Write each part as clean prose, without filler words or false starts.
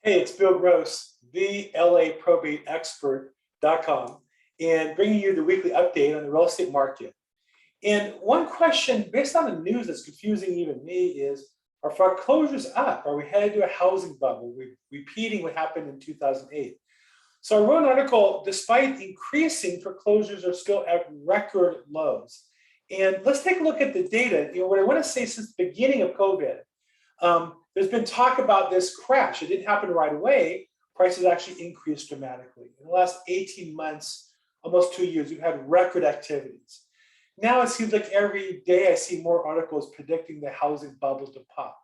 Hey, it's Bill Gross, the LA Probate Expert.com, and bringing you the weekly update on the real estate market. And one question based on the news that's confusing even me is, are foreclosures up? Are we headed to a housing bubble? We're repeating what happened in 2008. So I wrote an article, despite increasing, foreclosures are still at record lows. And let's take a look at the data. What I want to say since the beginning of COVID, there's been talk about this crash. It didn't happen right away. Prices actually increased dramatically. In the last 18 months, almost 2 years, we've had record activities. Now it seems like every day I see more articles predicting the housing bubble to pop.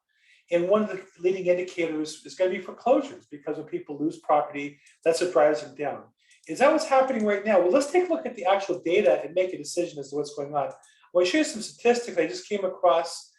And one of the leading indicators is going to be foreclosures, because when people lose property, that's what drives them down. Is that what's happening right now? Well, let's take a look at the actual data and make a decision as to what's going on. I want to show you some statistics I just came across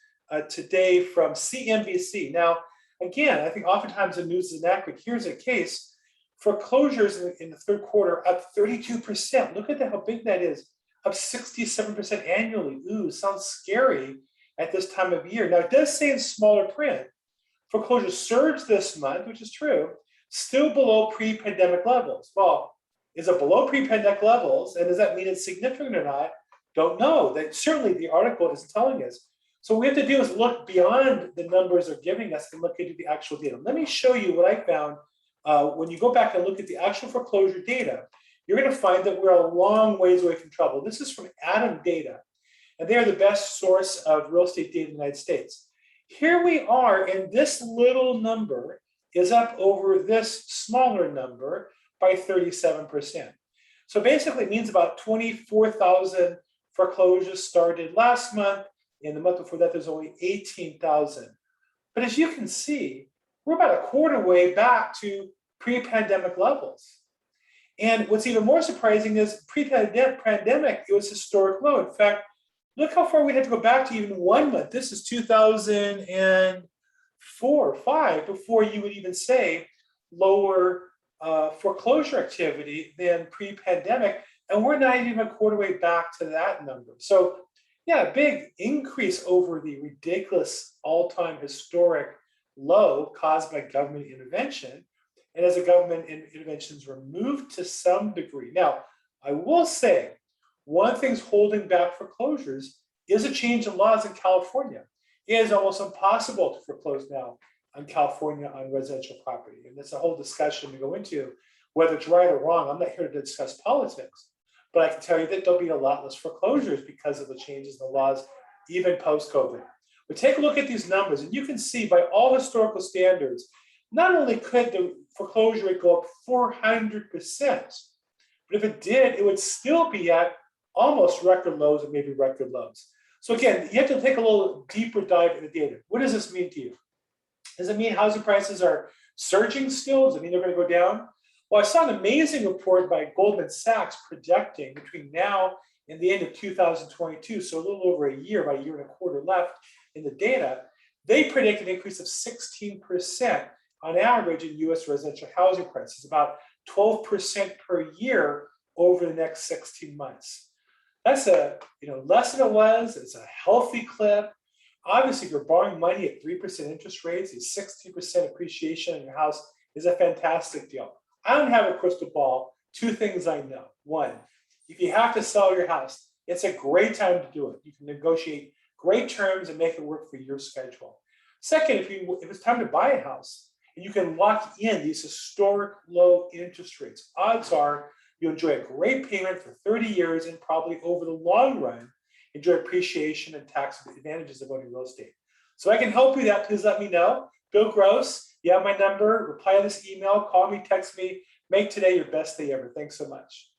today from CNBC. Now, again, I think oftentimes the news is inaccurate. Here's a case. Foreclosures in the third quarter up 32%. Look at that, how big that is. Up 67% annually. Ooh, sounds scary at this time of year. Now, it does say in smaller print, foreclosures surged this month, which is true, still below pre-pandemic levels. Well, is it below pre-pandemic levels? And does that mean it's significant or not? Don't know. That certainly the article is telling us. So what we have to do is look beyond the numbers they're giving us and look into the actual data. Let me show you what I found. When you go back and look at the actual foreclosure data, you're going to find that we're a long ways away from trouble. This is from ATTOM Data, and they are the best source of real estate data in the United States. Here we are, and this little number is up over this smaller number by 37%. So basically it means about 24,000 foreclosures started last month. In the month before that, there's only 18,000. But as you can see, we're about a quarter way back to pre-pandemic levels. And what's even more surprising is pre-pandemic, it was historic low. In fact, look how far we had to go back to even 1 month. This is 2004 or 5 before you would even say lower foreclosure activity than pre-pandemic. And we're not even a quarter way back to that number. So yeah, a big increase over the ridiculous all-time historic low caused by government intervention. And as the government interventions removed to some degree. Now, I will say, one thing's holding back foreclosures is a change in laws in California. It is almost impossible to foreclose now in California on residential property. And that's a whole discussion to go into, whether it's right or wrong. I'm not here to discuss politics. But I can tell you that there'll be a lot less foreclosures because of the changes in the laws, even post-COVID. But take a look at these numbers, and you can see by all historical standards, not only could the foreclosure rate go up 400%, but if it did, it would still be at almost record lows and maybe record lows. So again, you have to take a little deeper dive into the data. What does this mean to you? Does it mean housing prices are surging still? Does it mean they're going to go down? Well, I saw an amazing report by Goldman Sachs projecting between now and the end of 2022, so a little over a year, about a year and a quarter left in the data, they predict an increase of 16% on average in US residential housing prices, about 12% per year over the next 16 months. That's less than it was. It's a healthy clip. Obviously, if you're borrowing money at 3% interest rates, a 60% appreciation in your house is a fantastic deal. I don't have a crystal ball. Two things I know. One, if you have to sell your house, it's a great time to do it. You can negotiate great terms and make it work for your schedule. Second, if it's time to buy a house and you can lock in these historic low interest rates, odds are you'll enjoy a great payment for 30 years and probably over the long run, enjoy appreciation and tax advantages of owning real estate. So I can help you with that. Please let me know. Bill Gross, you have my number. Reply to this email, call me, text me. Make today your best day ever. Thanks so much.